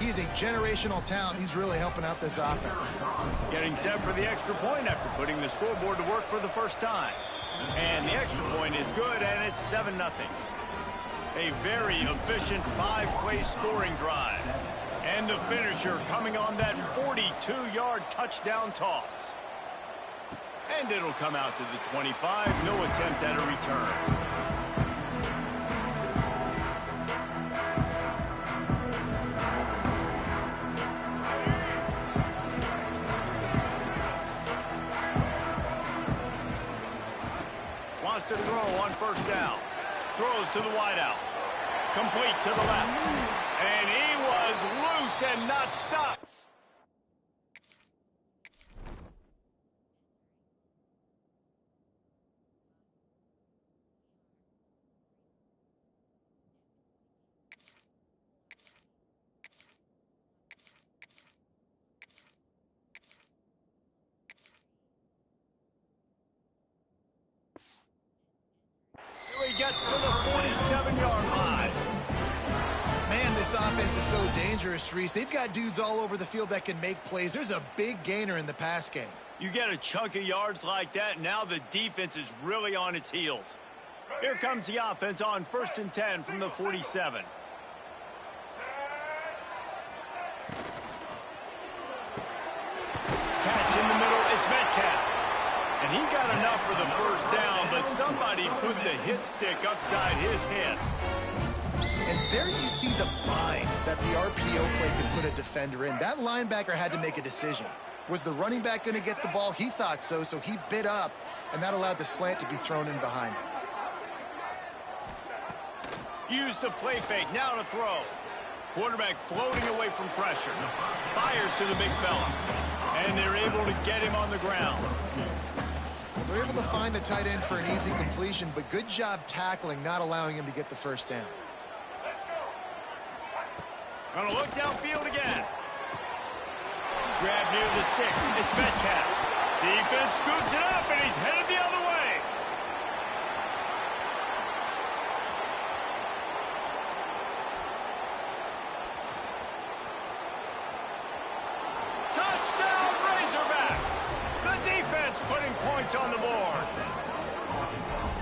He is a generational talent. He's really helping out this offense. Getting set for the extra point after putting the scoreboard to work for the first time. And the extra point is good, and it's 7-0. A very efficient 5-play scoring drive. And the finisher coming on that 42-yard touchdown toss. And it'll come out to the 25. No attempt at a return. Wants to throw on first down. Throws to the wideout. Complete to the left. And he was loose and not stopped. He gets to the 47-yard line. Man, this offense is so dangerous, Reese. They've got dudes all over the field that can make plays. There's a big gainer in the pass game. You get a chunk of yards like that, now the defense is really on its heels. Here comes the offense on 1st and 10 from the 47. Catch in the middle, it's Metcalf. And he got enough for the first down, but somebody put the hit stick upside his head. And there you see the bind that the RPO play could put a defender in. That linebacker had to make a decision. Was the running back going to get the ball? He thought so, so he bit up, and that allowed the slant to be thrown in behind him. Use the play fake, now to throw. Quarterback floating away from pressure. Fires to the big fella. And they're able to get him on the ground. They're able to find the tight end for an easy completion, but good job tackling, not allowing him to get the first down. Gonna look downfield again. Grab near the sticks. It's Metcalf. Defense scoops it up, and he's headed the other way. Touchdown, Razorbacks! The defense putting points on the board.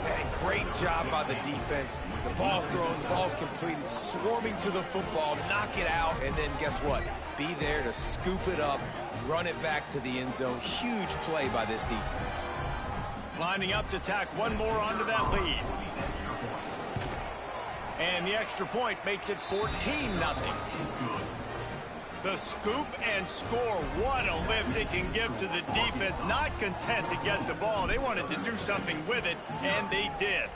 Hey, great job by the defense. The ball's thrown, the ball's completed, swarming to the football, knock it out, and then guess what? Be there to scoop it up, run it back to the end zone. Huge play by this defense. Lining up to tack one more onto that lead. And the extra point makes it 14-0. The scoop and score. What a lift it can give to the defense. Not content to get the ball. They wanted to do something with it, and they did.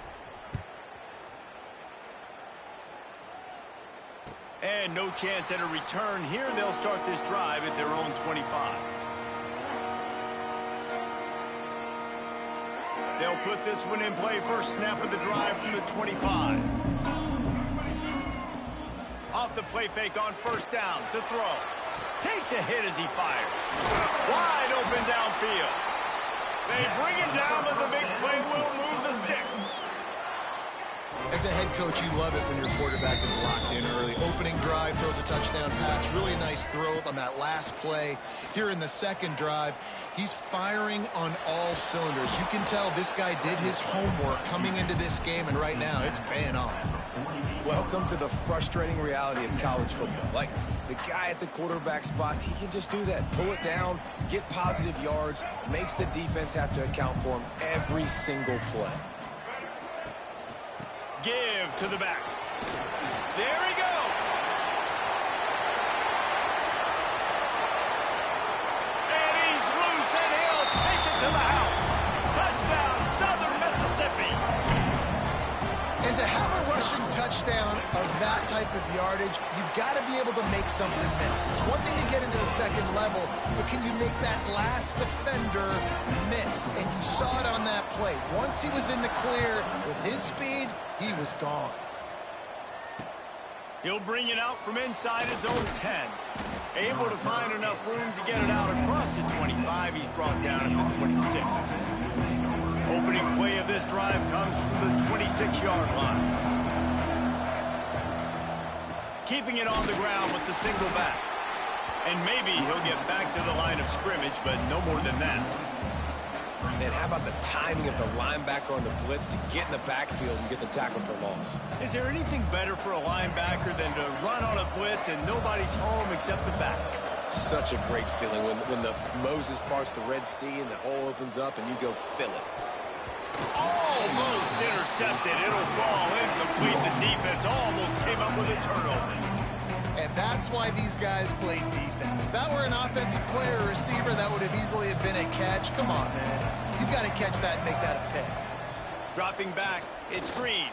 And no chance at a return here. They'll start this drive at their own 25. They'll put this one in play. First snap of the drive from the 25. Off the play fake on first down to throw. Takes a hit as he fires. Wide open downfield. They bring him down, but the big play will move the sticks. As a head coach, you love it when your quarterback is locked in early. Opening drive, throws a touchdown pass. Really nice throw on that last play. Here in the second drive, he's firing on all cylinders. You can tell this guy did his homework coming into this game, and right now it's paying off. Welcome to the frustrating reality of college football. Like, the guy at the quarterback spot, he can just do that. Pull it down, get positive yards, makes the defense have to account for him every single play. Give to the back. There he goes. And he's loose, and he'll take it to the house. Touchdown, Southern Mississippi. And to have a rushing touchdown of that type of yardage, you've got to be able to make something miss. It's one thing to get into the second level, but can you make that last defender miss? And you saw it on that play. Once he was in the clear with his speed, he was gone. He'll bring it out from inside his own 10. Able to find enough room to get it out across the 25. He's brought down at the 26. Opening play of this drive comes from the 26-yard line. keeping it on the ground with the single back. And maybe he'll get back to the line of scrimmage, but no more than that. And how about the timing of the linebacker on the blitz to get in the backfield and get the tackle for loss? Is there anything better for a linebacker than to run on a blitz and nobody's home except the back? Such a great feeling when the Moses parts the Red Sea and the hole opens up and you go fill it. Almost intercepted. It'll fall incomplete. The defense almost came up with a turnover. And that's why these guys played defense. If that were an offensive player or receiver, that would have easily have been a catch. Come on, man. You got to catch that and make that a pick. Dropping back, it's Green.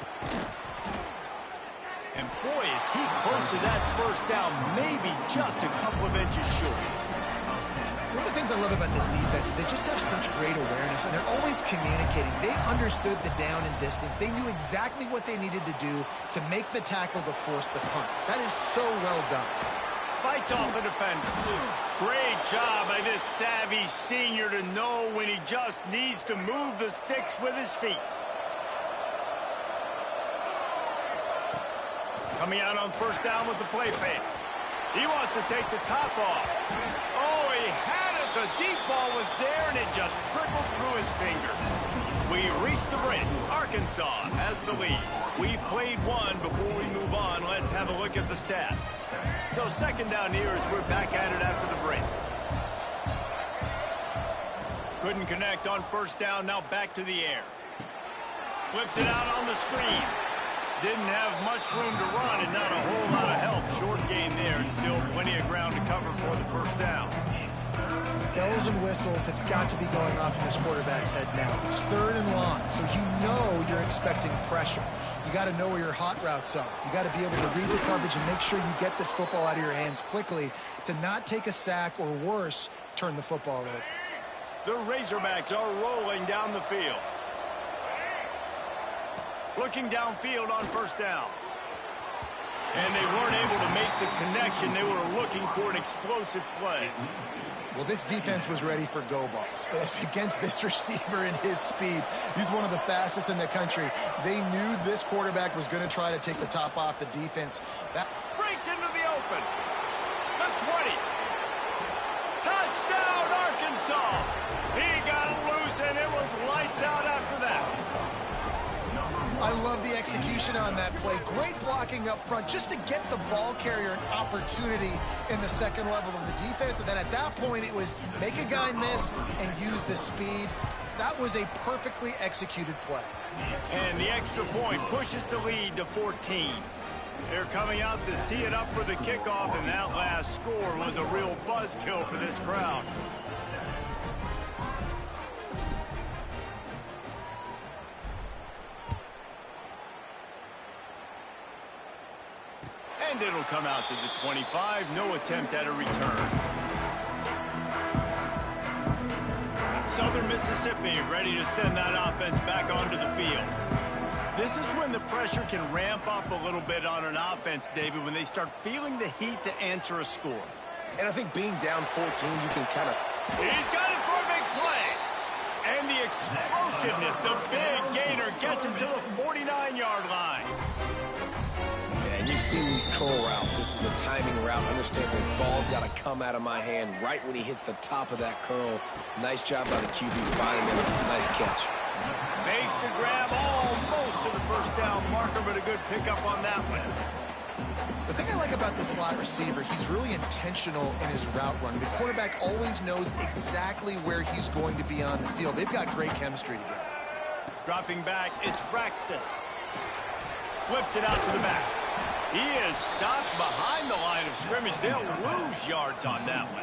And boy, is he close to that first down, maybe just a couple of inches short. One of the things I love about this defense is they just have such great awareness, and they're always communicating. They understood the down and distance. They knew exactly what they needed to do to make the tackle to force the punt. That is so well done. Fights off a defender. Great job by this savvy senior to know when he just needs to move the sticks with his feet. Coming out on first down with the play fake. He wants to take the top off. Oh, he had it. The deep ball was there, and it just trickled through his fingers. We reached the break. Arkansas has the lead. We've played one. Before we move on, let's have a look at the stats. So second down here as we're back at it after the break. Couldn't connect on first down. Now back to the air. Flips it out on the screen. Didn't have much room to run and not a whole lot of help. Short gain there and still plenty of ground to cover for the first down. Bells and whistles have got to be going off in this quarterback's head now. It's third and long, so you know you're expecting pressure. You got to know where your hot routes are. You got to be able to read the coverage and make sure you get this football out of your hands quickly to not take a sack or worse, turn the football over. The Razorbacks are rolling down the field. Looking downfield on first down. And they weren't able to make the connection. They were looking for an explosive play. Well, this defense was ready for go balls. Against this receiver and his speed, he's one of the fastest in the country. They knew this quarterback was going to try to take the top off the defense. That breaks into the open. The 20. Touchdown, Arkansas. He got loose, and it was lights out after that. I love the execution on that play. Great blocking up front just to get the ball carrier an opportunity in the second level of the defense. And then at that point, it was make a guy miss and use the speed. That was a perfectly executed play. And the extra point pushes the lead to 14. They're coming out to tee it up for the kickoff, and that last score was a real buzzkill for this crowd. And it'll come out to the 25. No attempt at a return. Southern Mississippi ready to send that offense back onto the field. This is when the pressure can ramp up a little bit on an offense, David, when they start feeling the heat to answer a score. And I think being down 14, you can kind of... He's got it for a big play. And the explosiveness, the big gainer gets him to the 49-yard line. And you've seen these curl routes. This is a timing route. Understand the ball's got to come out of my hand right when he hits the top of that curl. Nice job by the QB finding him. Nice catch. Makes the grab almost to the first down marker, but a good pickup on that one. The thing I like about the slot receiver, he's really intentional in his route run. The quarterback always knows exactly where he's going to be on the field. They've got great chemistry together. Dropping back, it's Braxton. Flips it out to the back. He is stopped behind the line of scrimmage. They'll lose yards on that one.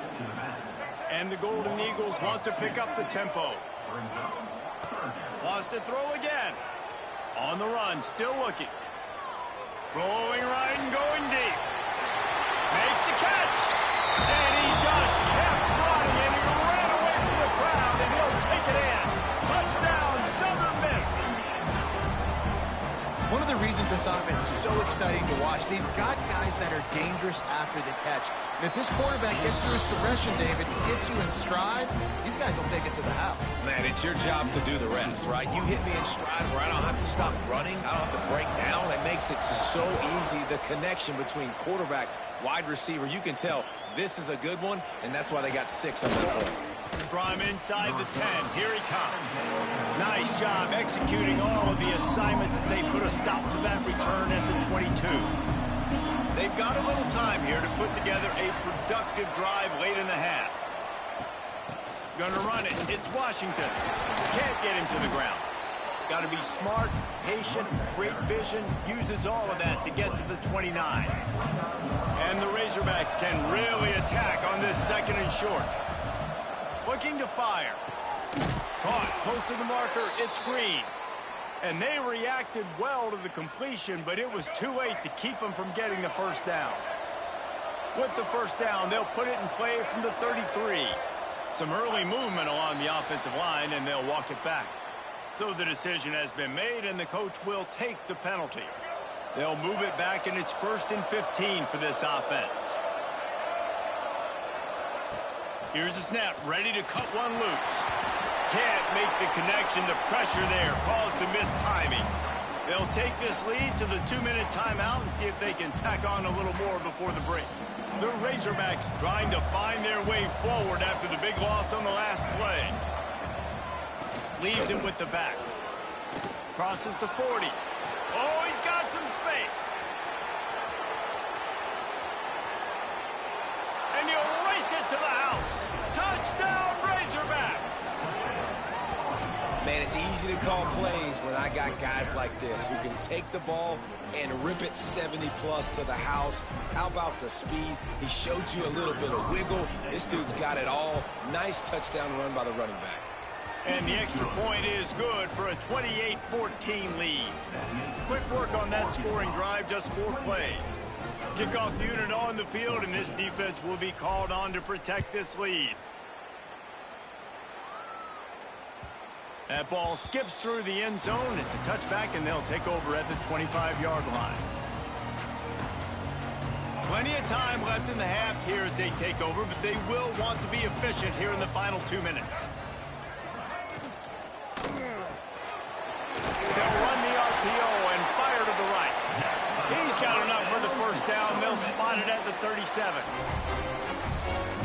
And the Golden Eagles want to pick up the tempo. Wants to throw again. On the run, still looking. Rolling right and going deep. Makes the catch. And he just kept running, and he ran away from the crowd, and he'll take it in. Touchdown, Southern Miss. One of the reasons the this offense is so exciting to watch. They've got guys that are dangerous after the catch. And if this quarterback gets through his progression, David, gets you in stride, these guys will take it to the house. Man, it's your job to do the rest, right? You hit me in stride where I don't have to stop running. I don't have to break down. It makes it so easy. The connection between quarterback, wide receiver, you can tell this is a good one, and that's why they got 6 on that play. Prime inside the 10. Here he comes. Nice job executing all of the assignments as they put a stop to that return at the 22. They've got a little time here to put together a productive drive late in the half. Gonna run it. It's Washington. Can't get him to the ground. Got to be smart, patient, great vision. Uses all of that to get to the 29. And the Razorbacks can really attack on this 2nd and short. Looking to fire. Caught close to the marker. It's Green. And they reacted well to the completion, but it was too late to keep them from getting the first down. With the first down, they'll put it in play from the 33. Some early movement along the offensive line, and they'll walk it back. So the decision has been made, and the coach will take the penalty. They'll move it back, and it's 1st and 15 for this offense. Here's the snap, ready to cut one loose. Can't make the connection. The pressure there caused the mistiming. They'll take this lead to the 2-minute timeout and see if they can tack on a little more before the break. The Razorbacks trying to find their way forward after the big loss on the last play. Leaves it with the back. Crosses the 40. Oh, he's got some space. And he'll race it to the house. Touchdown, Razorbacks. Man, it's easy to call plays when I got guys like this who can take the ball and rip it 70-plus to the house. How about the speed? He showed you a little bit of wiggle. This dude's got it all. Nice touchdown run by the running back. And the extra point is good for a 28-14 lead. Quick work on that scoring drive, just 4 plays. Kickoff unit on the field, and this defense will be called on to protect this lead. That ball skips through the end zone. It's a touchback, and they'll take over at the 25-yard line. Plenty of time left in the half here as they take over, but they will want to be efficient here in the final 2 minutes. They'll run the RPO and fire to the right. He's got enough for the first down. They'll spot it at the 37.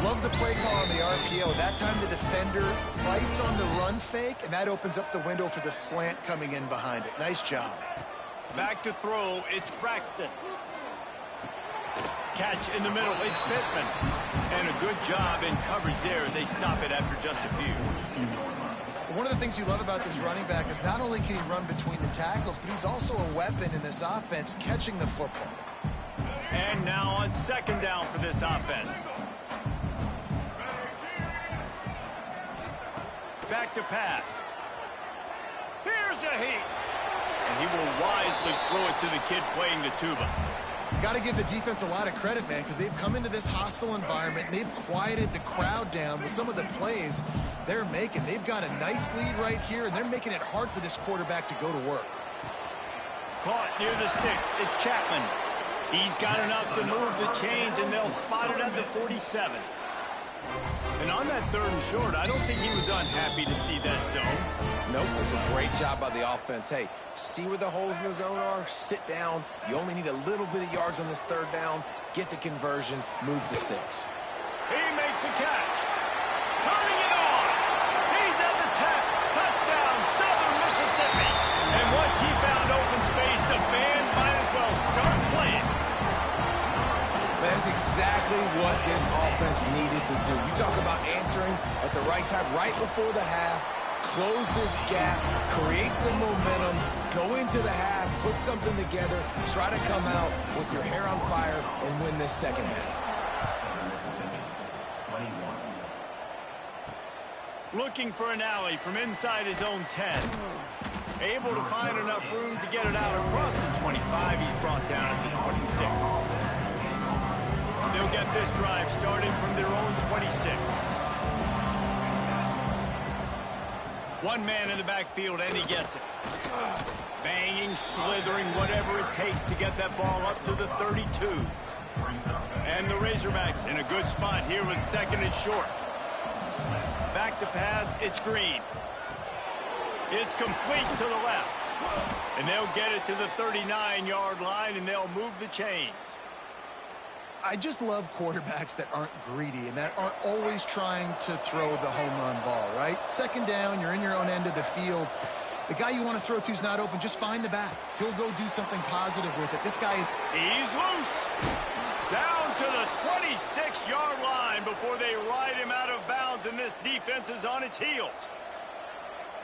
Love the play call on the RPO. That time the defender bites on the run fake, and that opens up the window for the slant coming in behind it. Nice job. Back to throw. It's Braxton. Catch in the middle. It's Pittman. And a good job in coverage there as they stop it after just a few. One of the things you love about this running back is not only can he run between the tackles, but he's also a weapon in this offense, catching the football. And now on 2nd down for this offense. Back to pass. Here's a heat. And he will wisely throw it to the kid playing the tuba. Got to give the defense a lot of credit, man, because they've come into this hostile environment, and they've quieted the crowd down with some of the plays they're making. They've got a nice lead right here, and they're making it hard for this quarterback to go to work. Caught near the sticks. It's Chapman. He's got enough to move the chains, and they'll spot it at the 47. And on that 3rd and short, I don't think he was unhappy to see that zone. Nope, it was a great job by the offense. Hey, see where the holes in the zone are? Sit down. You only need a little bit of yards on this 3rd down. Get the conversion. Move the sticks. He makes a catch. Turning it on. He's at the 10. Touchdown, Southern Mississippi. And once he found open space, the band might as well start playing. That's exactly what this offense needed to do. You talk about answering at the right time, right before the half, close this gap, create some momentum, go into the half, put something together, try to come out with your hair on fire and win this 2nd half. Looking for an alley from inside his own 10. Able to find enough room to get it out across the 25. He's brought down at the 26. They'll get this drive started from their own 26. One man in the backfield, and he gets it. Banging, slithering, whatever it takes to get that ball up to the 32. And the Razorbacks in a good spot here with second and short. Back to pass, it's Green. It's complete to the left. And they'll get it to the 39-yard line, and they'll move the chains. I just love quarterbacks that aren't greedy and that aren't always trying to throw the home run ball, right? Second down, you're in your own end of the field. The guy you want to throw to is not open. Just find the back. He'll go do something positive with it. This guy is... He's loose. Down to the 26-yard line before they ride him out of bounds, and this defense is on its heels.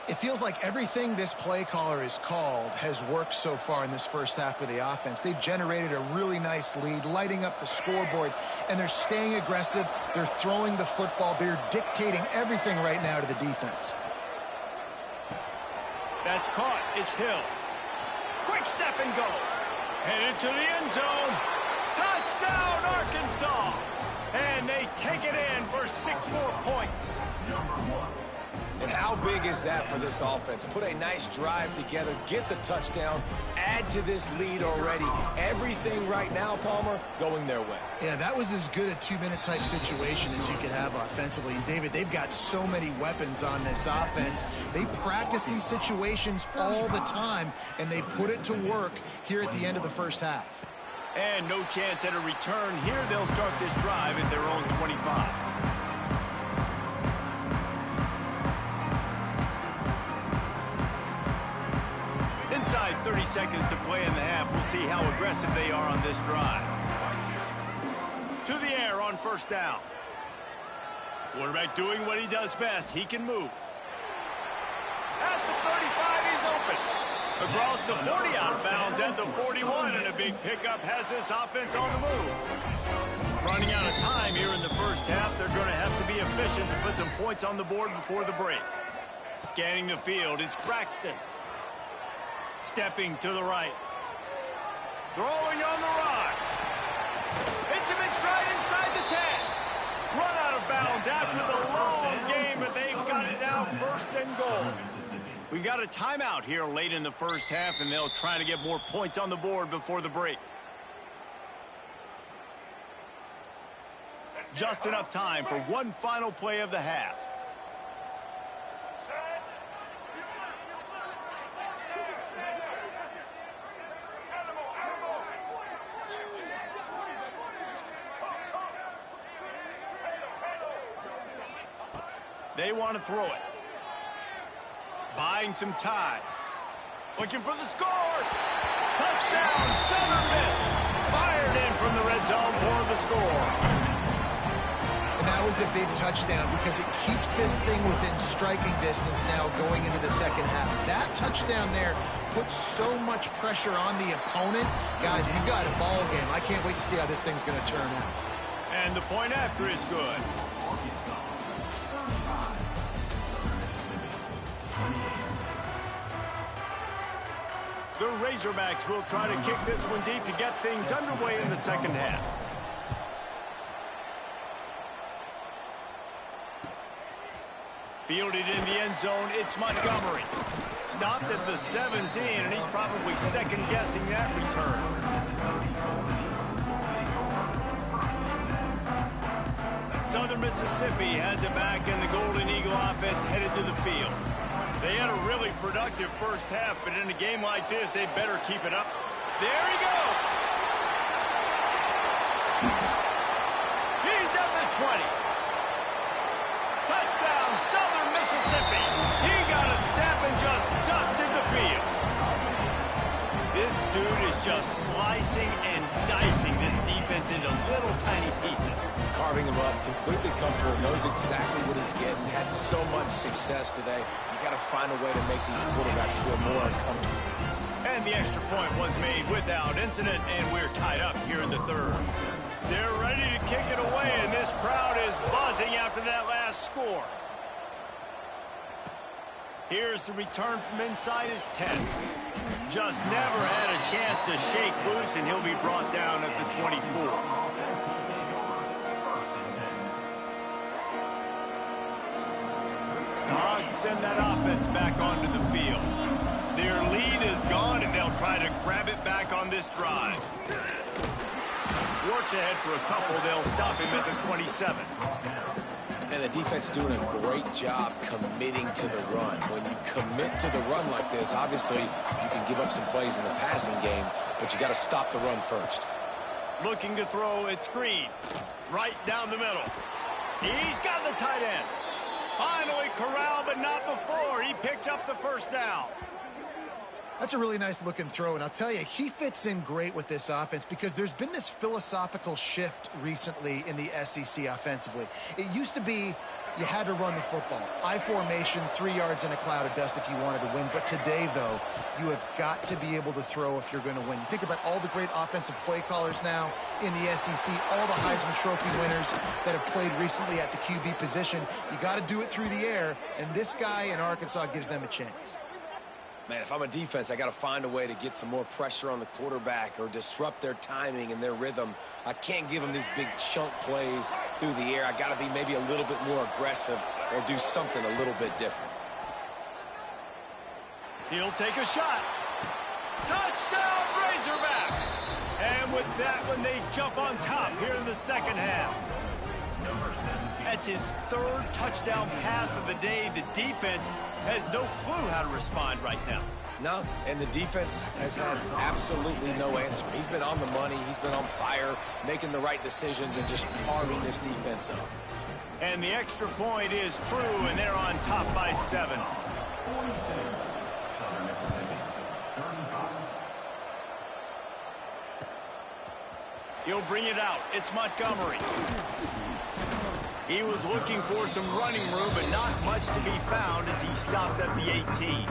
It feels like everything this play caller has called has worked so far in this first half of the offense. They've generated a really nice lead, lighting up the scoreboard, and they're staying aggressive. They're throwing the football. They're dictating everything right now to the defense. That's caught. It's Hill. Quick step and go. Headed to the end zone. Touchdown, Arkansas. And they take it in for 6 more points. And how big is that for this offense? Put a nice drive together, get the touchdown, add to this lead already. Everything right now, Palmer, going their way. Yeah, that was as good a 2-minute type situation as you could have offensively. And David, they've got so many weapons on this offense. They practice these situations all the time, and they put it to work here at the end of the first half. And no chance at a return here. They'll start this drive at their own 25. Inside 30 seconds to play in the half. We'll see how aggressive they are on this drive. To the air on first down. Quarterback doing what he does best. He can move. At the 35, he's open. Across the 40, out of bounds at the 41, and a big pickup has this offense on the move. Running out of time here in the first half. They're going to have to be efficient to put some points on the board before the break. Scanning the field, it's Braxton. Stepping to the right. Throwing on the run. Hits him in stride inside the 10. Run out of bounds after the long game, but they've got it now first and goal. We got a timeout here late in the first half, and they'll try to get more points on the board before the break. Just enough time for one final play of the half. They want to throw it. Buying some time. Looking for the score. Touchdown, Southern Miss. Fired in from the red zone for the score. And that was a big touchdown because it keeps this thing within striking distance now going into the second half. That touchdown there puts so much pressure on the opponent. Guys, we've got a ball game. I can't wait to see how this thing's going to turn out. And the point after is good. The Razorbacks will try to kick this one deep to get things underway in the second half. Fielded in the end zone, it's Montgomery. Stopped at the 17, and he's probably second-guessing that return. Southern Mississippi has it back, and the Golden Eagle offense headed to the field. They had a really productive first half, but in a game like this, they better keep it up. There he goes. He's at the 20. Touchdown, Southern Mississippi. He got a step and just dusted the field. This dude is just slicing and dicing this defense into little tiny pieces. Carving him up, completely comfortable, knows exactly what he's getting, had so much success today. You got to find a way to make these quarterbacks feel more uncomfortable. And the extra point was made without incident, and we're tied up here in the third. They're ready to kick it away, and this crowd is buzzing after that last score. Here's the return from inside his 10. Just never had a chance to shake loose, and he'll be brought down at the 24. The Hogs send that offense back onto the field. Their lead is gone, and they'll try to grab it back on this drive. Works ahead for a couple. They'll stop him at the 27. And the defense doing a great job committing to the run. When you commit to the run like this, obviously you can give up some plays in the passing game, but you got to stop the run first. Looking to throw, it's Green. Right down the middle. He's got the tight end. Finally corralled, but not before. He picked up the first down. That's a really nice looking throw, and I'll tell you, he fits in great with this offense because there's been this philosophical shift recently in the SEC offensively. It used to be you had to run the football. I formation, 3 yards in a cloud of dust if you wanted to win. But today, though, you have got to be able to throw if you're going to win. You think about all the great offensive play callers now in the SEC, all the Heisman Trophy winners that have played recently at the QB position. You got to do it through the air, and this guy in Arkansas gives them a chance. Man, if I'm a defense, I got to find a way to get some more pressure on the quarterback or disrupt their timing and their rhythm. I can't give them these big chunk plays through the air. I got to be maybe a little bit more aggressive or do something a little bit different. He'll take a shot. Touchdown, Razorbacks! And with that one, they jump on top here in the second half. That's his third touchdown pass of the day. The defense has no clue how to respond right now. No, and the defense has had absolutely no answer. He's been on the money. He's been on fire, making the right decisions and just carving this defense up. And the extra point is true, and they're on top by 7. He'll bring it out. It's Montgomery. He was looking for some running room, but not much to be found as he stopped at the 18.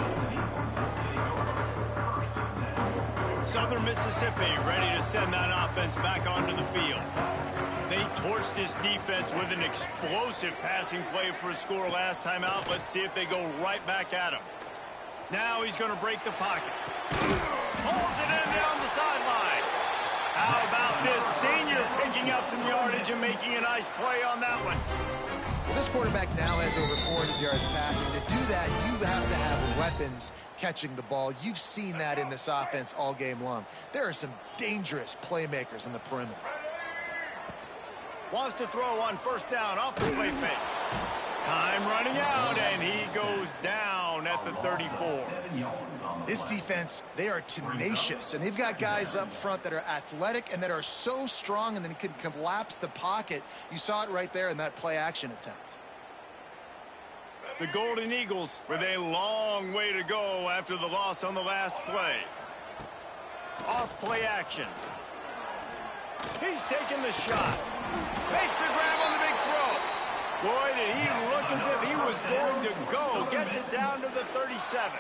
Southern Mississippi ready to send that offense back onto the field. They torched this defense with an explosive passing play for a score last time out. Let's see if they go right back at him. Now he's going to break the pocket. Pulls it in down the sideline. How about this senior picking up some yardage and making a nice play on that one? Well, this quarterback now has over 400 yards passing. To do that, you have to have weapons catching the ball. You've seen that in this offense all game long. There are some dangerous playmakers in the perimeter. Wants to throw on first down off the play fake. Time running out, and he goes down at the 34. This defense, they are tenacious, and they've got guys up front that are athletic and that are so strong and then can collapse the pocket. You saw it right there in that play-action attempt. The Golden Eagles with a long way to go after the loss on the last play. Off play action. He's taking the shot. Makes the grab on the big throw. Boy, did he look as if he was going to go. Gets it down to the 37.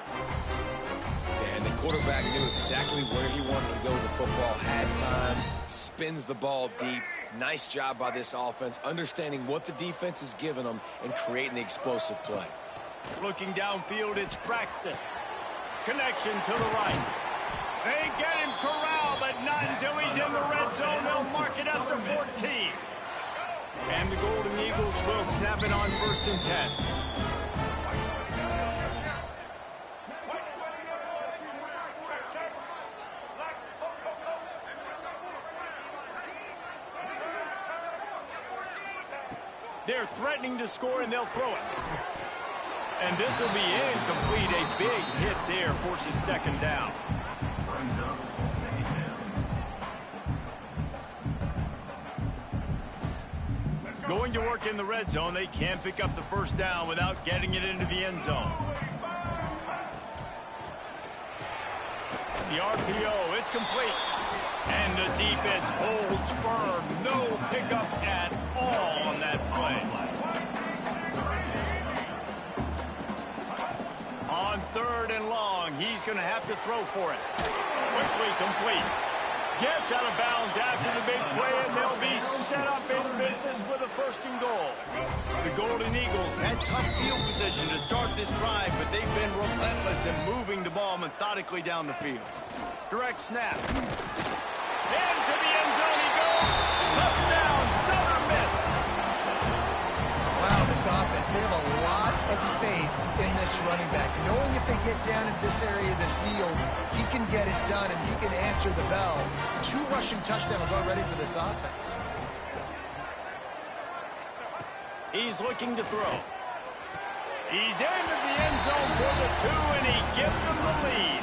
And the quarterback knew exactly where he wanted to go with the football, had time, spins the ball deep. Nice job by this offense, understanding what the defense is giving them and creating the explosive play. Looking downfield, it's Braxton. Connection to the right. They get him corralled, but not until he's in the red zone. They'll mark it up to 14. And the Golden Eagles will snap it on 1st and 10. They're threatening to score, and they'll throw it. And this will be incomplete. A big hit there forces second down. Going to work in the red zone. They can't pick up the first down without getting it into the end zone. The RPO, it's complete. And the defense holds firm. No pickup at all on that play. On 3rd and long, he's going to have to throw for it. Quickly complete. Gets out of bounds after the big play, and they'll be set up in business with a 1st and goal. The Golden Eagles had tough field position to start this drive, but they've been relentless in moving the ball methodically down the field. Direct snap. Into the end zone he goes. Touchdown, Southern Miss. Wow, this offense, they have a lot of faith in this running back, knowing if they get down in this area of the field, he can get it done and he can answer the bell. 2 rushing touchdowns already for this offense. He's looking to throw. He's into the end zone for the 2, and he gives them the lead.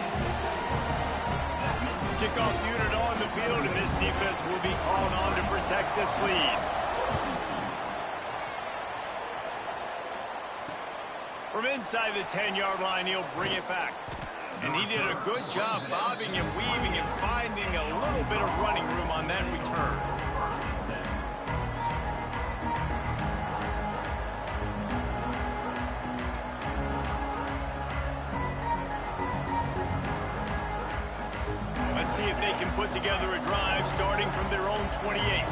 Kickoff unit on the field, and this defense will be called on to protect this lead. From inside the 10-yard line, he'll bring it back. And he did a good job bobbing and weaving and finding a little bit of running room on that return. Let's see if they can put together a drive starting from their own 28.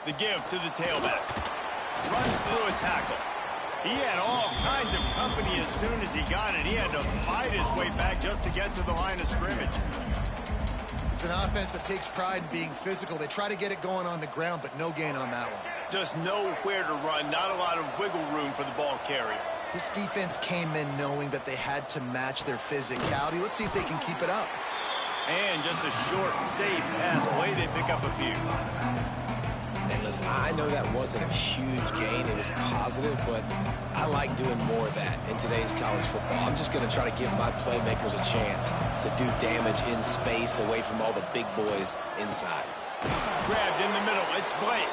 The give to the tailback. Runs through a tackle. He had all kinds of company as soon as he got it. He had to fight his way back just to get to the line of scrimmage. It's an offense that takes pride in being physical. They try to get it going on the ground, but no gain on that one. Just nowhere to run. Not a lot of wiggle room for the ball carrier. This defense came in knowing that they had to match their physicality. Let's see if they can keep it up. And just a short, safe pass play. They pick up a few. And listen, I know that wasn't a huge gain. It was positive, but I like doing more of that in today's college football. I'm just going to try to give my playmakers a chance to do damage in space away from all the big boys inside. Grabbed in the middle. It's Blake.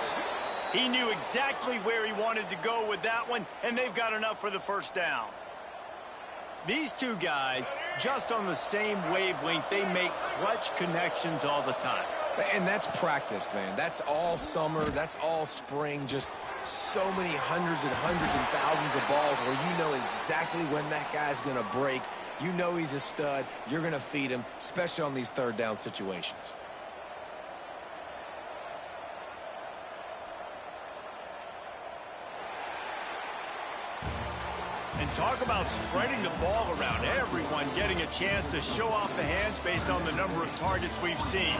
He knew exactly where he wanted to go with that one, and they've got enough for the first down. These two guys, just on the same wavelength, they make clutch connections all the time. And that's practice, man. That's all summer. That's all spring. Just so many hundreds and thousands of balls where you know exactly when that guy's going to break. You know he's a stud. You're going to feed him, especially on these third down situations. And talk about spreading the ball around. Everyone getting a chance to show off the hands based on the number of targets we've seen.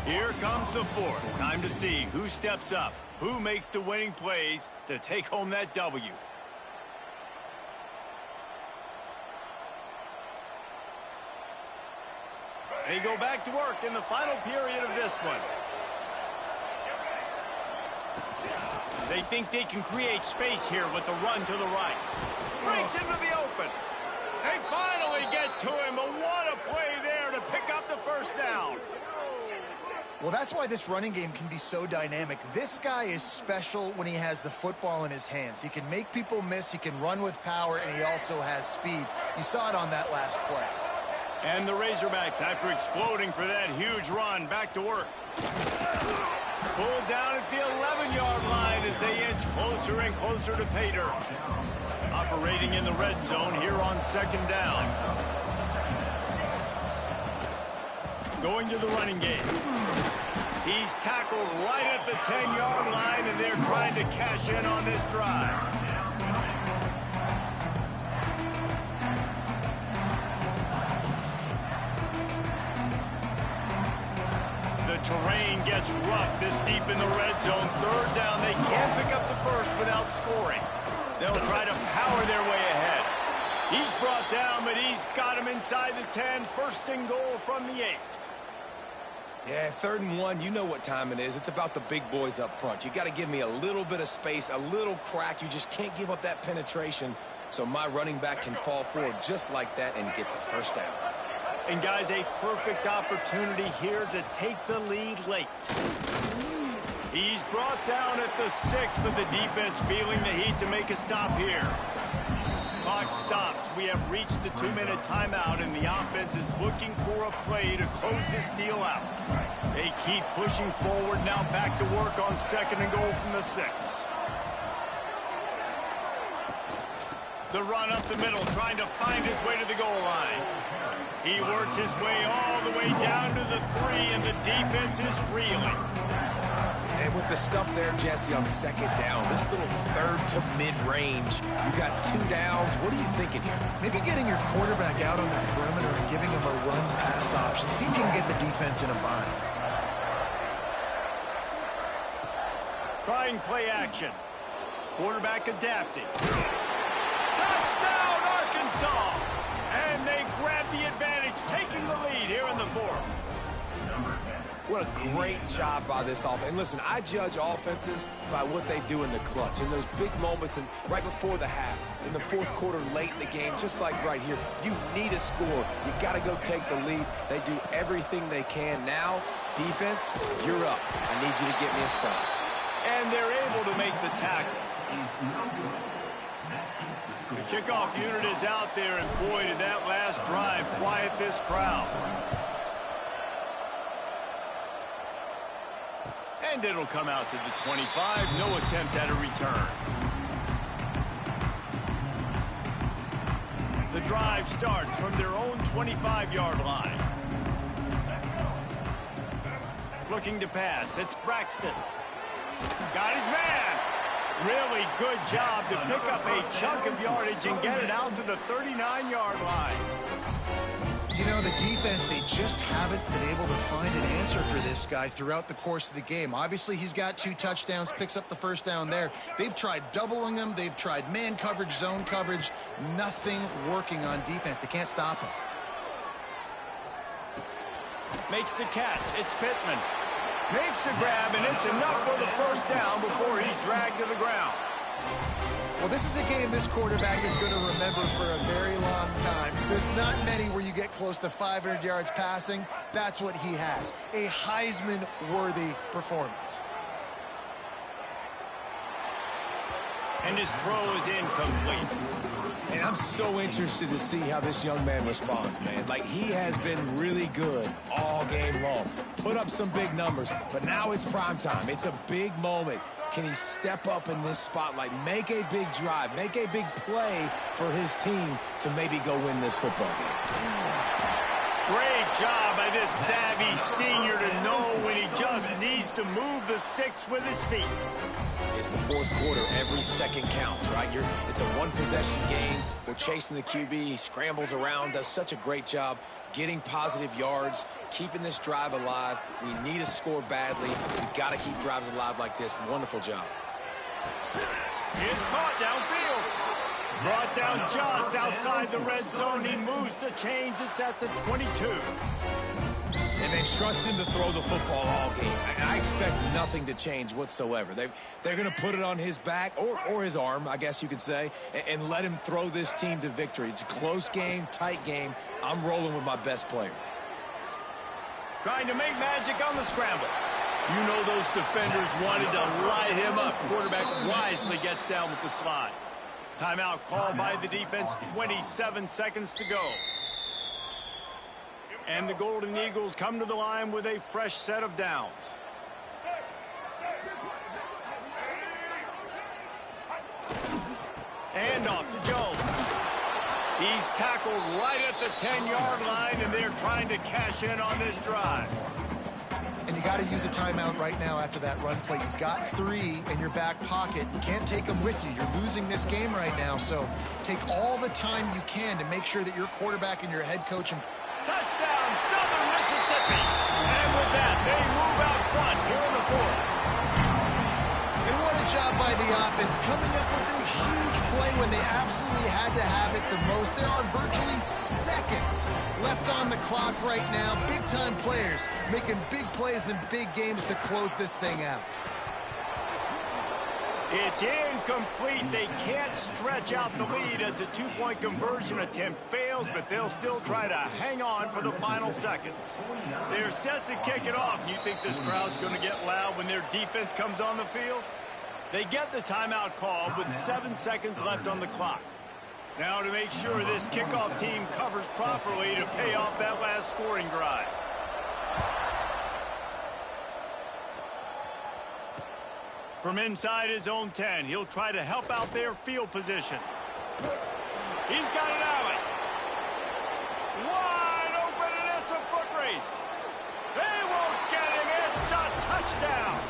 Here comes the 4th. Time to see who steps up, who makes the winning plays to take home that W. They go back to work in the final period of this one. They think they can create space here with the run to the right. Breaks into the open. They finally get to him, but what a play there to pick up the first down. Well, that's why this running game can be so dynamic. This guy is special when he has the football in his hands. He can make people miss, he can run with power, and he also has speed. You saw it on that last play. And the Razorbacks, after exploding for that huge run, back to work. Pulled down at the 11-yard line as they inch closer and closer to Pater. Operating in the red zone here on 2nd down. Going to the running game. He's tackled right at the 10-yard line, and they're trying to cash in on this drive. The terrain gets rough this deep in the red zone. 3rd down, they can't pick up the first without scoring. They'll try to power their way ahead. He's brought down, but he's got him inside the 10. 1st and goal from the 8. Yeah, 3rd and 1, you know what time it is. It's about the big boys up front. You got to give me a little bit of space, a little crack. You just can't give up that penetration so my running back can fall forward just like that and get the first down. And, guys, a perfect opportunity here to take the lead late. He's brought down at the 6, but the defense feeling the heat to make a stop here. Clock stops. We have reached the 2-minute timeout, and the offense is looking for a play to close this deal out. They keep pushing forward, now back to work on 2nd and goal from the 6. The run up the middle, trying to find his way to the goal line. He works his way all the way down to the 3, and the defense is reeling. And with the stuff there, Jesse, on 2nd down, this little 3rd to mid-range, you got 2 downs. What are you thinking here? Maybe getting your quarterback out on the perimeter and giving him a run-pass option. See if you can get the defense in a bind. Trying play action. quarterback adapting. Touchdown, Arkansas! And they grab the advantage, taking the lead here in the fourth. What a great job by this offense. And listen, I judge offenses by what they do in the clutch, in those big moments and right before the half, in the fourth quarter, late in the game, just like right here. You need a score. You got to go take the lead. They do everything they can. Now, defense, you're up. I need you to get me a stop. And they're able to make the tackle. The kickoff unit is out there, and boy, did that last drive quiet this crowd. And it'll come out to the 25. No attempt at a return. The drive starts from their own 25-yard line. Looking to pass. It's Braxton. Got his man. Really good job to pick up a chunk of yardage and get it out to the 39-yard line. You know, the defense, they just haven't been able to find an answer for this guy throughout the course of the game. Obviously, he's got 2 touchdowns, picks up the first down there. They've tried doubling him. They've tried man coverage, zone coverage. Nothing working on defense. They can't stop him. Makes the catch. It's Pittman. Makes the grab, and it's enough for the first down before he's dragged to the ground. Well, this is a game this quarterback is going to remember for a very long time. There's not many where you get close to 500 yards passing. That's what he has. A Heisman-worthy performance. And his throw is incomplete. And I'm so interested to see how this young man responds, man. Like, he has been really good all game long. Put up some big numbers, but now it's prime time. It's a big moment. Can he step up in this spotlight, make a big drive, make a big play for his team to maybe go win this football game? Great job by this savvy senior to know when he just needs to move the sticks with his feet. It's the fourth quarter. Every second counts, right? It's a one-possession game. We're chasing the QB. He scrambles around, does such a great job getting positive yards, keeping this drive alive. We need a score badly. We've got to keep drives alive like this. Wonderful job. It's caught downfield. Brought down just outside the red zone. He moves the chains. It's at the 22. And they've trusted him to throw the football all game. I expect nothing to change whatsoever. They're going to put it on his back, or his arm, I guess you could say, and let him throw this team to victory. It's a close game, tight game. I'm rolling with my best player. Trying to make magic on the scramble. You know those defenders wanted to light him up. Quarterback wisely gets down with the slide. Timeout called by the defense, 27 seconds to go. And the Golden Eagles come to the line with a fresh set of downs. And off to Jones. He's tackled right at the 10-yard line, and they're trying to cash in on this drive. And you got to use a timeout right now after that run play. You've got 3 in your back pocket. You can't take them with you. You're losing this game right now, so take all the time you can to make sure that your quarterback and your head coach and touchdown, Southern Mississippi. And with that, they move out front here in the fourth. And what a job by the offense, coming up with a huge play when they absolutely had to have it the most. There are virtually seconds left on the clock right now. Big-time players making big plays in big games to close this thing out. It's incomplete. They can't stretch out the lead as a 2-point conversion attempt fails, but they'll still try to hang on for the final seconds. They're set to kick it off. You think this crowd's going to get loud when their defense comes on the field? They get the timeout called with 7 seconds left on the clock. Now to make sure this kickoff team covers properly to pay off that last scoring drive. From inside his own 10, he'll try to help out their field position. He's got an alley. Wide open, and it's a foot race. They won't get him. It's a touchdown.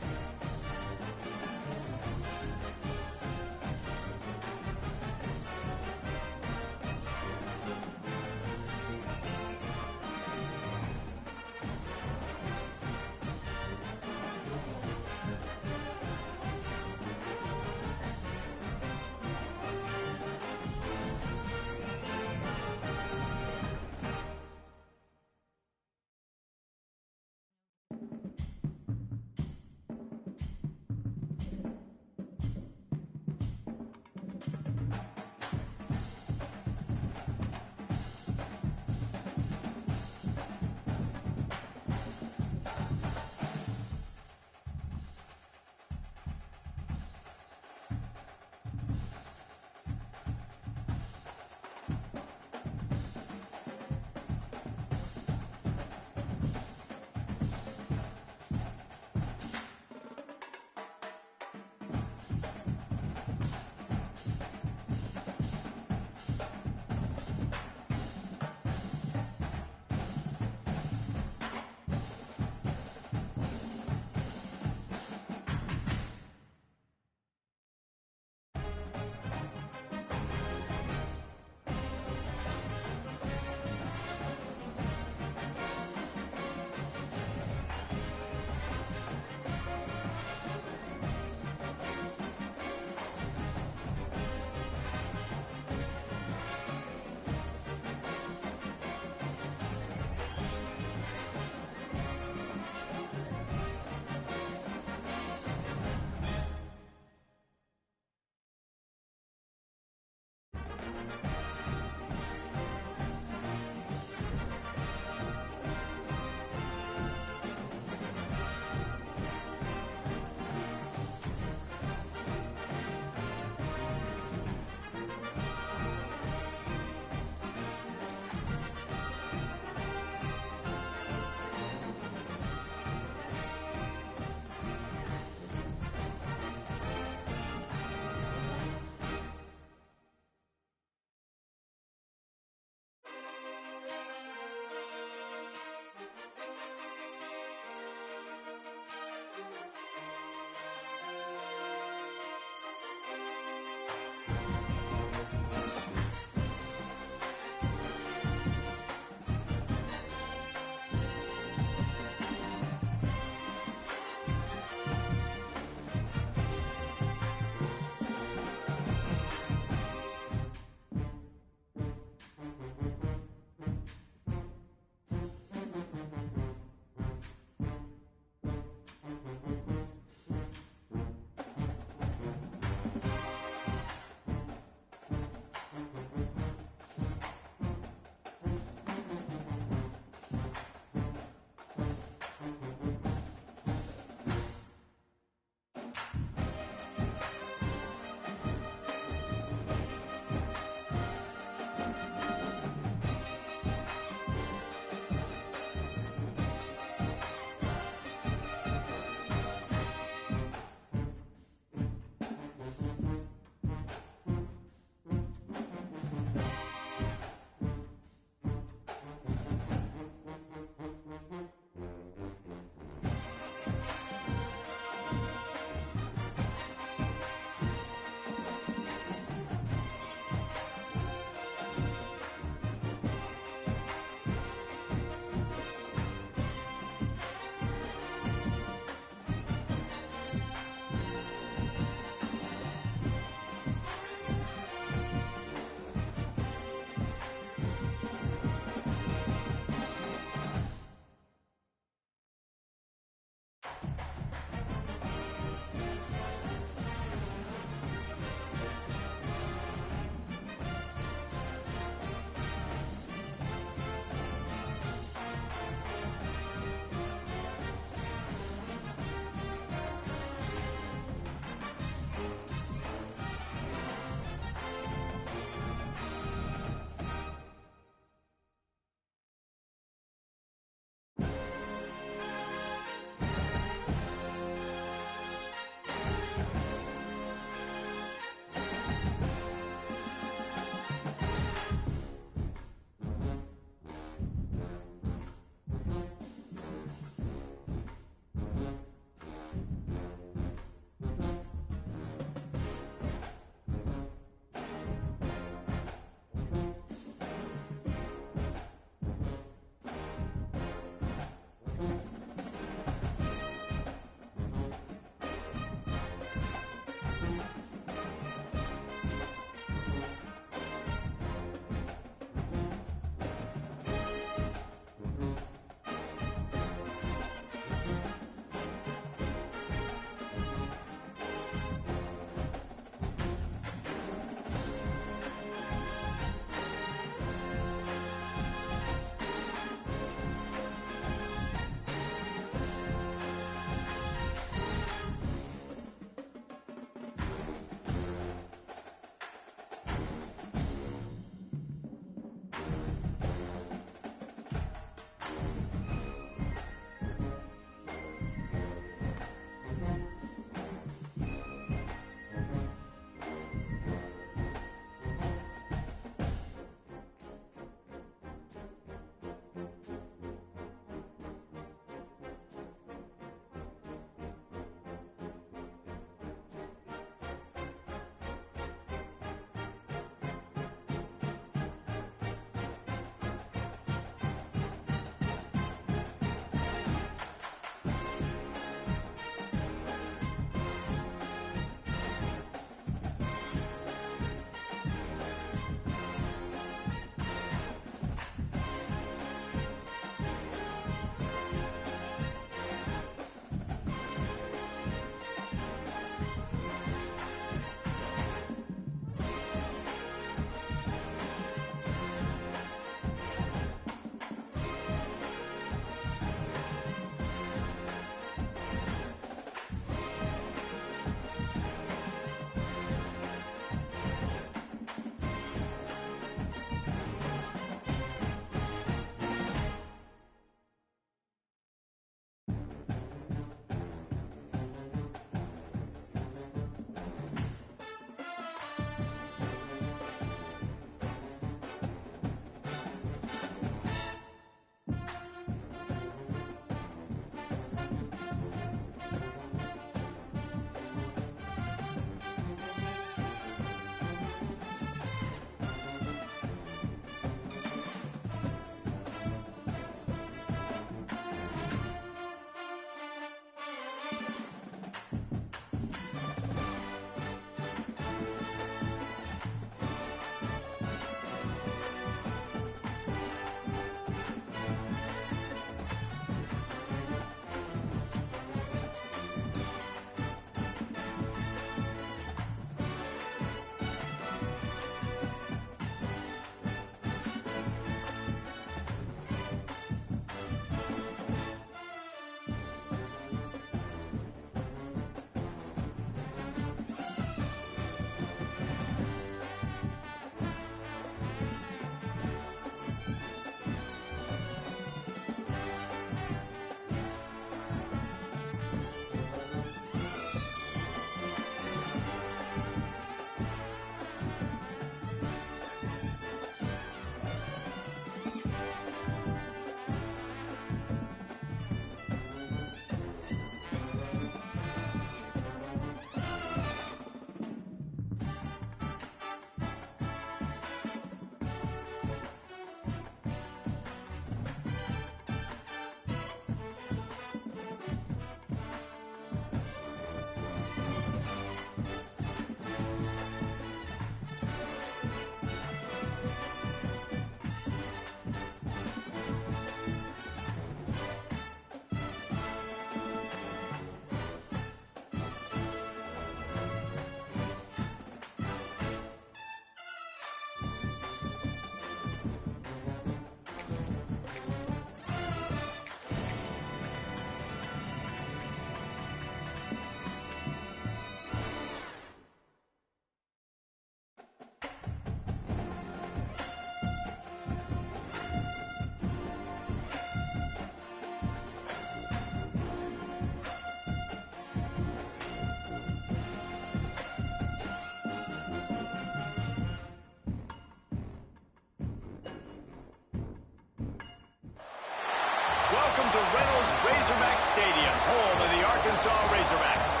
Arkansas Razorbacks.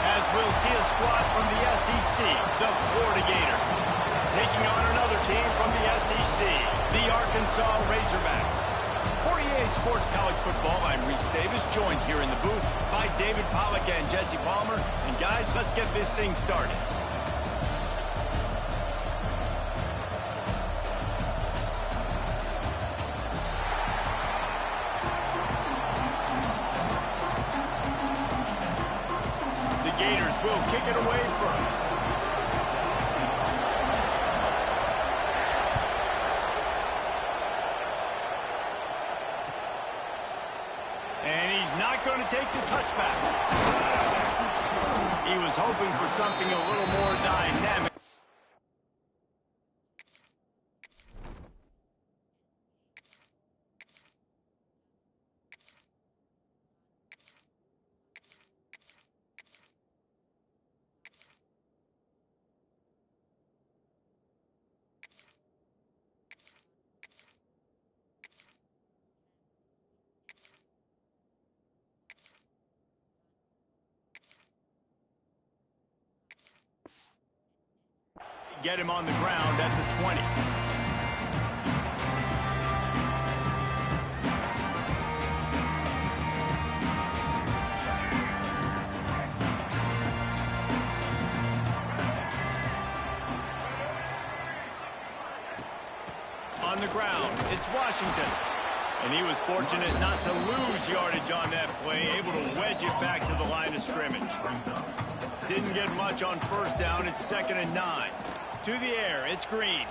As we'll see a squad from the SEC, the Florida Gators. Taking on another team from the SEC, the Arkansas Razorbacks. For EA Sports College Football, I'm Reese Davis, joined here in the booth by David Pollack and Jesse Palmer. And guys, let's get this thing started. The Gators will kick it away first. Going to take the touchback. He was hoping for something a little more dynamic. Get him on the ground at the 20. On the ground, it's Washington. And he was fortunate not to lose yardage on that play, able to wedge it back to the line of scrimmage. Didn't get much on first down. It's 2nd and 9. To the air, it's Green.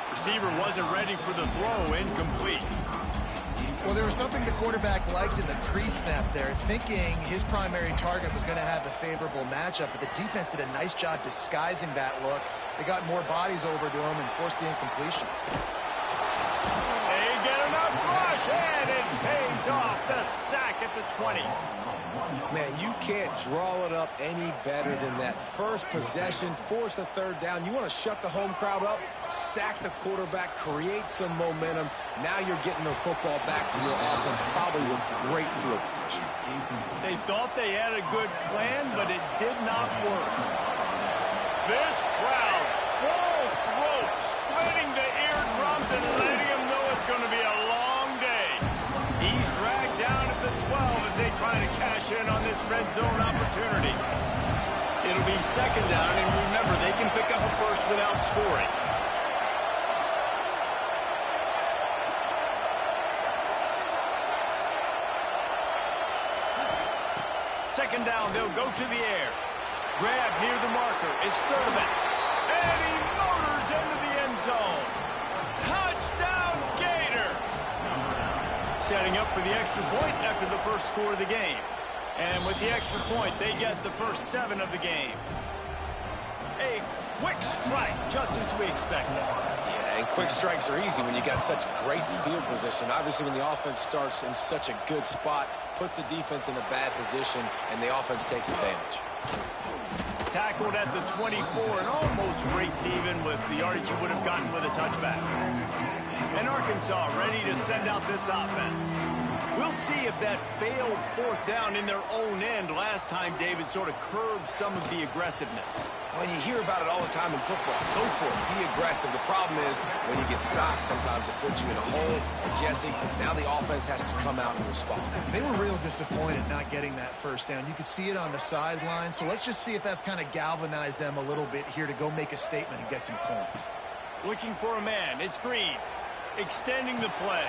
Receiver wasn't ready for the throw, incomplete. Well, there was something the quarterback liked in the pre-snap there, thinking his primary target was going to have a favorable matchup, but the defense did a nice job disguising that look. They got more bodies over to him and forced the incompletion. They get enough rush, and it pays off. The sack at the 20. Man, you can't draw it up any better than that. First possession, force a third down. You want to shut the home crowd up, sack the quarterback, create some momentum. Now you're getting the football back to your offense, probably with great field position. They thought they had a good plan, but it did not work. This crowd, full throat, splitting the eardrums and letting them know it's going to be a long day. He's dragged down at the 12 as they try to cash in on this red zone opportunity. It'll be 2nd down, and remember, they can pick up a first without scoring. Second down, they'll go to the air. Grab near the marker. It's Sturdivant. And he motors into the end zone. Touchdown, Gator! Setting up for the extra point after the first score of the game. And with the extra point, they get the first 7 of the game. A quick strike, just as we expected. Yeah, and quick strikes are easy when you got such great field position. Obviously, when the offense starts in such a good spot, puts the defense in a bad position, and the offense takes advantage. Tackled at the 24 and almost breaks even with the yardage he would have gotten with a touchback. And Arkansas ready to send out this offense. We'll see if that failed 4th down in their own end last time David sort of curbed some of the aggressiveness. Well, you hear about it all the time in football. Go for it. Be aggressive. The problem is when you get stopped, sometimes it puts you in a hole. And Jesse, now the offense has to come out and respond. They were real disappointed not getting that first down. You could see it on the sideline. So let's just see if that's kind of galvanized them a little bit here to go make a statement and get some points. Looking for a man. It's Green. Extending the play.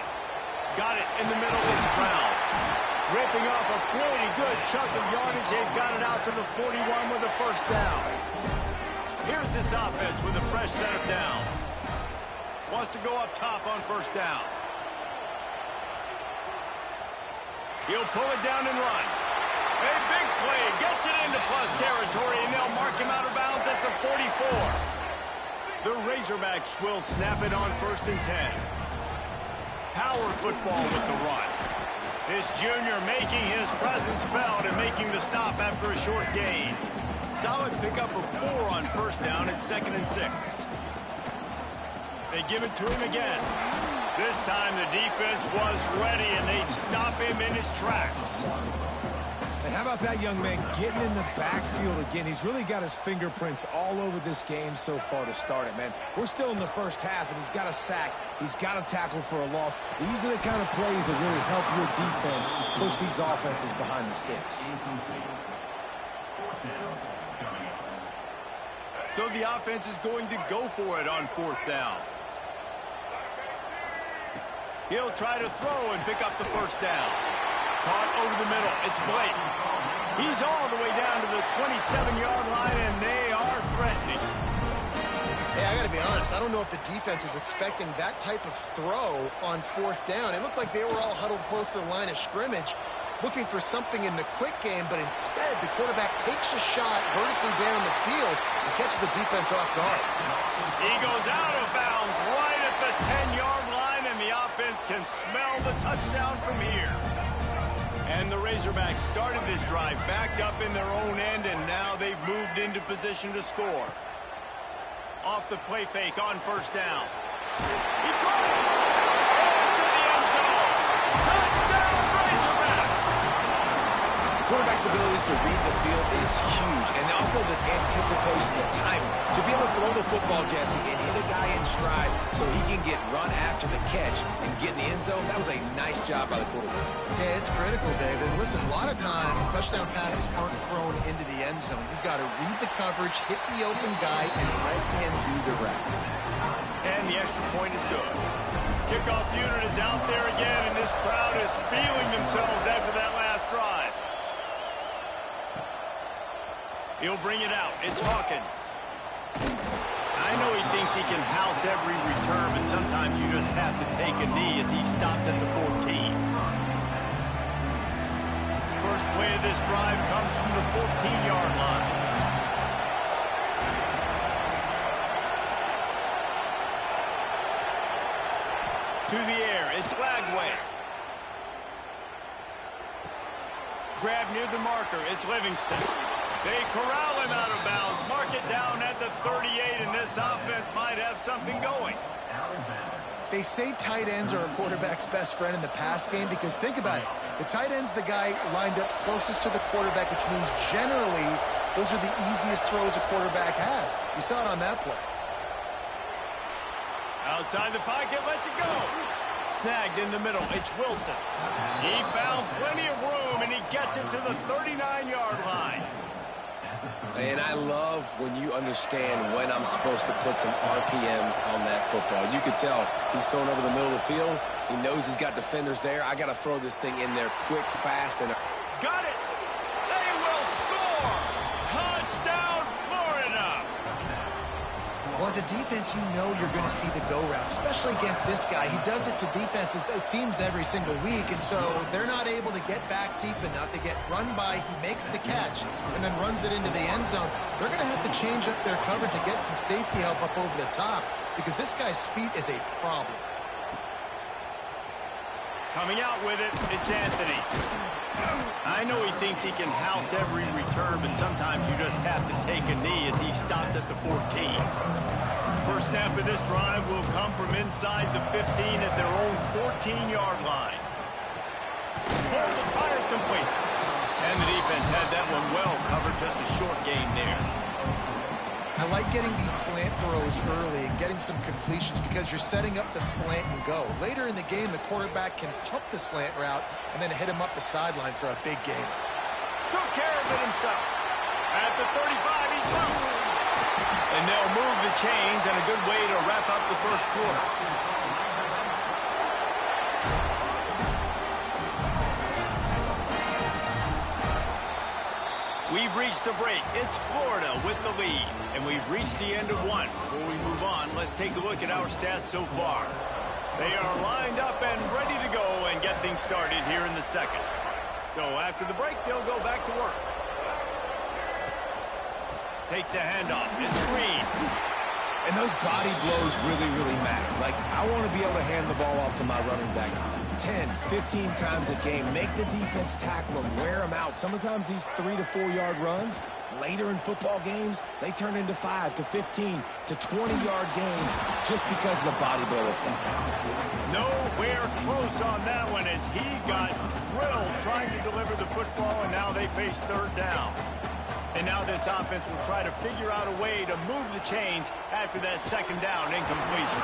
Got it in the middle. It's Brown. Ripping off a pretty good chunk of yardage. They've got it out to the 41 with a first down. Here's this offense with a fresh set of downs. Wants to go up top on first down. He'll pull it down and run. A big play. Gets it into plus territory, and they'll mark him out of bounds at the 44. The Razorbacks will snap it on 1st and 10. Power football with the run. This junior making his presence felt and making the stop after a short gain. Solid pickup of 4 on first down at 2nd and 6. They give it to him again. This time the defense was ready, and they stop him in his tracks. And how about that young man getting in the backfield again? He's really got his fingerprints all over this game so far to start it, man. We're still in the first half, and he's got a sack. He's got a tackle for a loss. These are the kind of plays that really help your defense push these offenses behind the sticks. So the offense is going to go for it on 4th down. He'll try to throw and pick up the first down. Caught over the middle. It's Blake. He's all the way down to the 27-yard line, and they are threatening. Hey, I got to be honest. I don't know if the defense was expecting that type of throw on 4th down. It looked like they were all huddled close to the line of scrimmage, looking for something in the quick game, but instead the quarterback takes a shot vertically down the field and catches the defense off guard. He goes out of bounds right at the 10-yard line, and the offense can smell the touchdown from here. And the Razorbacks started this drive backed up in their own end, and now they've moved into position to score. Off the play fake on 1st down. He caught it! Into the end zone! Touchdown, Razorbacks! Quarterback's abilities to read the field is huge, and also the anticipation, the timing. To be able to throw the football, Jesse, and hit a guy in stride so he can get run after the catch and get in the end zone, that was a nice job by the quarterback. Yeah, it's critical, David. Listen, a lot of times touchdown passes aren't thrown into the end zone. You've got to read the coverage, hit the open guy, and let him do the rest. And the extra point is good. Kickoff unit is out there again, and this crowd is feeling themselves after that last drive. He'll bring it out. It's Hawkins. I know he thinks he can house every return, but sometimes you just have to take a knee as he stopped at the 14. First play of this drive comes from the 14-yard line. To the air, it's Lagway. Grab near the marker, it's Livingston. They corral him out of bounds, mark it down at the 38, and this offense might have something going. They say tight ends are a quarterback's best friend in the pass game because think about it. The tight end's the guy lined up closest to the quarterback, which means generally those are the easiest throws a quarterback has. You saw it on that play. Outside the pocket, lets it go. Snagged in the middle, it's Wilson. He found plenty of room, and he gets it to the 39-yard line. And I love when you understand when I'm supposed to put some RPMs on that football. You could tell he's thrown over the middle of the field. He knows he's got defenders there. I got to throw this thing in there quick, fast, and... Got it! They will score! Touchdown, Florida! Well, as a defense, you know you're going to see the go route, especially against this guy. He does it to defenses, it seems, every single week, and so they're not able to get back deep enough. They get run by, he makes the catch, and then runs it into the end zone. They're going to have to change up their coverage and get some safety help up over the top because this guy's speed is a problem. Coming out with it, it's Anthony. I know he thinks he can house every return, but sometimes you just have to take a knee as he stopped at the 14. First snap of this drive will come from inside the 15 at their own 14-yard line. Pulls it, fired complete. And the defense had that one well covered, just a short gain there. I like getting these slant throws early and getting some completions because you're setting up the slant and go. Later in the game, the quarterback can pump the slant route and then hit him up the sideline for a big gain. Took care of it himself. At the 35, he's loose. And they'll move the chains, and a good way to wrap up the first quarter. We've reached the break. It's Florida with the lead, and we've reached the end of one. Before we move on, let's take a look at our stats so far. They are lined up and ready to go and get things started here in the second. So after the break, they'll go back to work. Takes a handoff. It's Green. And those body blows really, really matter. Like, I want to be able to hand the ball off to my running back 10, 15 times a game. Make the defense tackle them, wear them out. Sometimes these 3 to 4 yard runs, later in football games, they turn into 5 to 15 to 20-yard games just because of the body blow effect. Nowhere close on that one as he got drilled trying to deliver the football, and now they face third down. And now this offense will try to figure out a way to move the chains after that second down incompletion.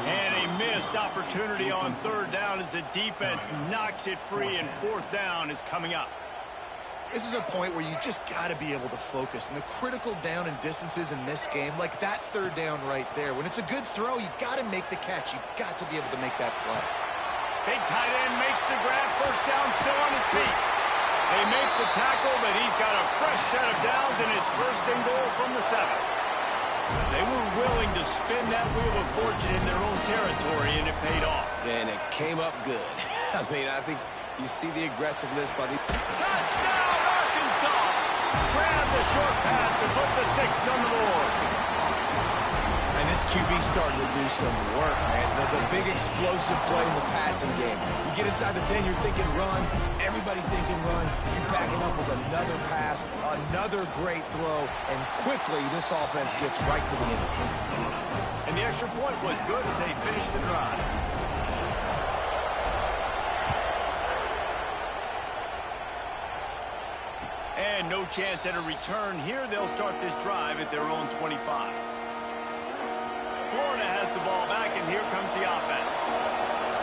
And a missed opportunity on third down as the defense knocks it free, and fourth down is coming up. This is a point where you just got to be able to focus. And the critical down and distances in this game, like that third down right there, when it's a good throw, you got to make the catch. You got to be able to make that play. Big tight end makes the grab. First down, still on his feet. They make the tackle, but he's got a fresh set of downs, and it's first and goal from the 7. They were willing to spin that wheel of fortune in their own territory, and it paid off. And it came up good. I mean, I think you see the aggressiveness by the... Touchdown, Arkansas! Grab the short pass to put the 6 on the board. And this QB's starting to do some work, man. The big explosive play in the passing game. You get inside the 10, you're thinking run. Everybody thinking run. You're backing up with another pass, another great throw, and quickly this offense gets right to the end zone. And the extra point was good as they finished the drive. And no chance at a return here. They'll start this drive at their own 25. Florida has the ball back, and here comes the offense.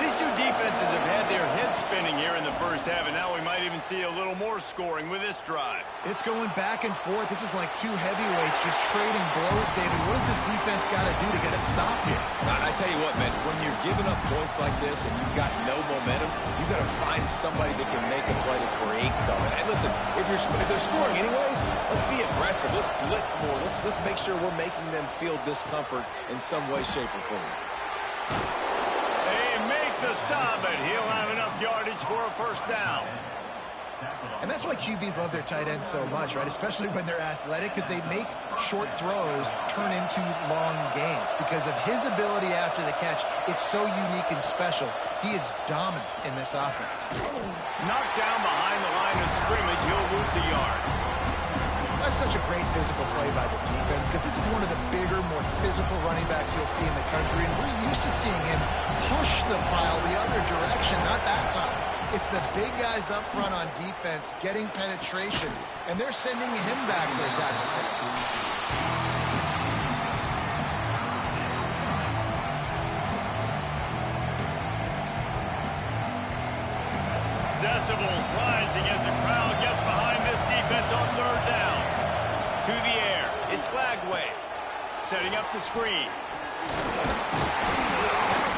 These two defenses have had their heads spinning here in the first half, and now we might even see a little more scoring with this drive. It's going back and forth. This is like two heavyweights just trading blows, David. What does this defense got to do to get a stop here? I tell you what, man, when you're giving up points like this and you've got no momentum, you've got to find somebody that can make a play to create something. And listen, if they're scoring anyways, let's be aggressive. Let's blitz more. Let's make sure we're making them feel discomfort in some way, shape, or form. They make the stop, but he'll have enough yardage for a first down. And that's why QBs love their tight ends so much, right? Especially when they're athletic, because they make short throws turn into long gains. Because of his ability after the catch, it's so unique and special. He is dominant in this offense. Knocked down behind the line of scrimmage, he'll lose a yard. That's such a great physical play by the defense, because this is one of the bigger, more physical running backs you'll see in the country, and we're used to seeing him push the pile the other direction, not that time. It's the big guys up front on defense getting penetration, and they're sending him back for a tackle for loss. Decibels rising as the crowd gets behind this defense on third down. To the air, it's Lagway, setting up the screen.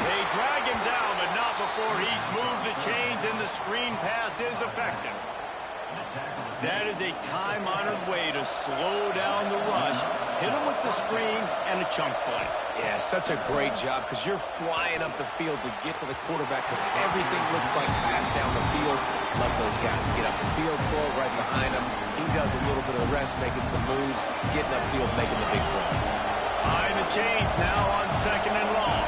They drag him down, but not before he's moved the chains, and the screen pass is effective. That is a time-honored way to slow down the rush, hit him with the screen, and a chunk play. Yeah, such a great job, because you're flying up the field to get to the quarterback, because everything looks like pass down the field. Let those guys get up the field, throw right behind him. He does a little bit of the rest, making some moves, getting upfield, making the big play. Behind the chains now on second and long.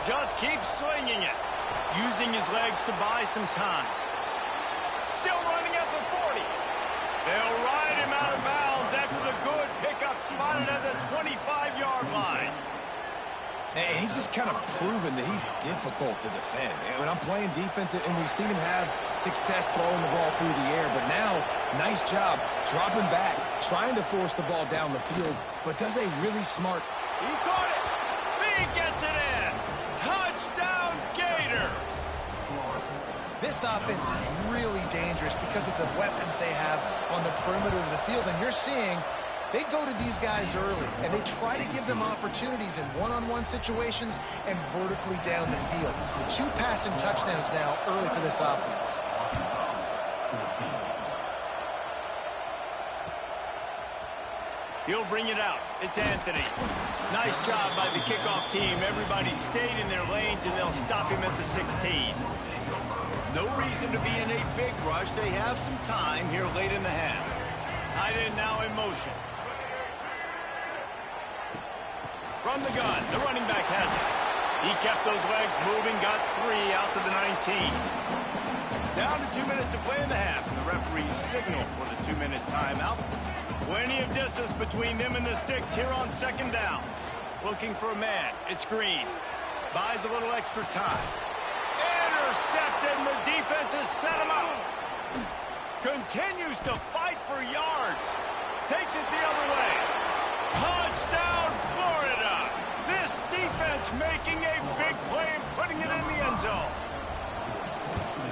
Just keeps slinging it, using his legs to buy some time. Still running at the 40. They'll ride him out of bounds after the good pickup spotted at the 25-yard line. And he's just kind of proven that he's difficult to defend. And when I'm playing defense, and we've seen him have success throwing the ball through the air, but now, nice job dropping back, trying to force the ball down the field, but does a really smart... He caught it. He gets it in. Touchdown, Gators. This offense is really dangerous because of the weapons they have on the perimeter of the field. And you're seeing they go to these guys early, and they try to give them opportunities in one-on-one situations and vertically down the field. 2 passing touchdowns now early for this offense. He'll bring it out. It's Anthony. Nice job by the kickoff team. Everybody stayed in their lanes, and they'll stop him at the 16. No reason to be in a big rush. They have some time here late in the half. Tight end now in motion. from the gun. The running back has it. He kept those legs moving, got 3 out to the 19. Down to 2 minutes to play in the half, and the referees signal for the 2-minute timeout. Plenty of distance between them and the sticks here on second down. Looking for a man. It's Green. Buys a little extra time. Intercepted, and the defense has set him up. Continues to fight for yards. Takes it the other way. Touchdown, Florida. This defense making a big play and putting it in the end zone.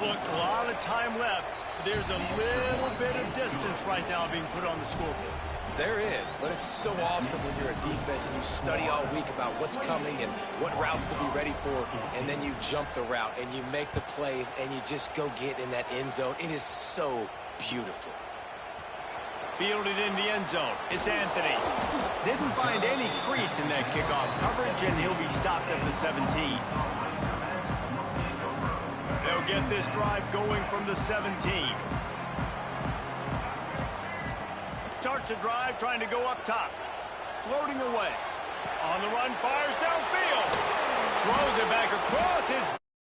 Look, a lot of time left. There's a little bit of distance right now being put on the scoreboard. There is, but it's so awesome when you're a defense and you study all week about what's coming and what routes to be ready for, and then you jump the route and you make the plays and you just go get in that end zone. It is so beautiful. Fielded in the end zone. It's Anthony. Didn't find any crease in that kickoff coverage, and he'll be stopped at the 17. They'll get this drive going from the 17. Starts a drive trying to go up top. Floating away. On the run, fires downfield. Throws it back across his